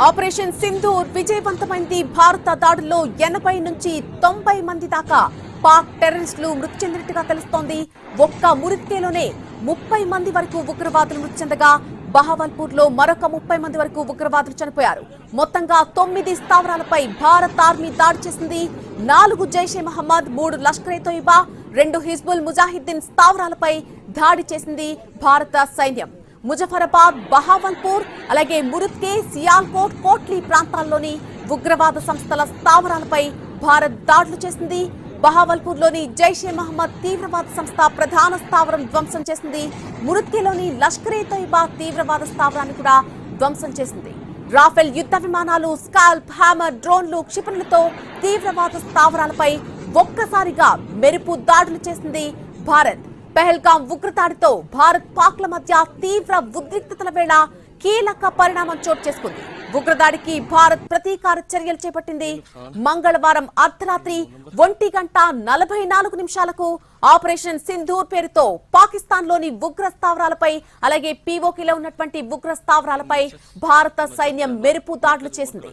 Operation Sindoor విజయవంతమైంది. భారత దాడుల్లో 80 నుంచి 90 మంది దాకా పాక్ టెర్రరిస్టులు మృతి చెందినట్టుగా తెలుస్తోంది. ఒక్క మురిక్కేలోనే 30 మంది వరకు ఉగ్రవాదులు మృతి చెందగా బహవల్పూర్ లో మరొక 30 మంది వరకు ఉగ్రవాదులు చనిపోయారు. మొత్తంగా 9 స్థావరాలపై భారత ఆర్మీ దాడి చేసింది. 4 జైషే మహమ్మద్, 3 లష్కర్-ఏ-తోయిబా, 2 హిజ్బుల్ ముజాహిద్దీన్ స్థావరాలపై దాడి చేసింది భారత సైన్యం. ముజఫరాబాద్, బహవల్పూర్, అలాగే మురుత్కే, సియాల్కోట్, కోట్లీ ప్రాంతాల్లోని ఉగ్రవాద సంస్థల స్థావరాలపై భారత్ దాడులు చేసింది. బహవల్పూర్లోని జైషే మహమ్మద్ తీవ్రవాద సంస్థ ప్రధాన స్థావరం ధ్వంసం చేసింది. మురుత్కేలోని లష్కర్-ఏ-తోయిబా తీవ్రవాద స్థావరాన్ని కూడా ధ్వంసం చేసింది. రాఫెల్ యుద్ధ విమానాలు, స్కాల్ప్, హ్యామర్ డ్రోన్లు, క్షిపణులతో తీవ్రవాద స్థావరాలపై ఒక్కసారిగా మెరుపు దాడులు చేసింది భారత్. పెహల్గాం ఉగ్రదాడితో భారత్ పాక్ల మధ్య తీవ్ర ఉద్రిక్తతల వేళ కీలక పరిణామం చోటు చేసుకుంది. ఉగ్రదాడికి భారత్ ప్రతీకార చర్యలు చేపట్టింది. మంగళవారం అర్ధరాత్రి 1:44 ఆపరేషన్ సింధూర్ పేరుతో పాకిస్తాన్ లోని ఉగ్ర స్థావరాలపై, అలాగే పీఓకేలో ఉన్నటువంటి ఉగ్ర స్థావరాలపై భారత సైన్యం మెరుపు దాడులు చేసింది.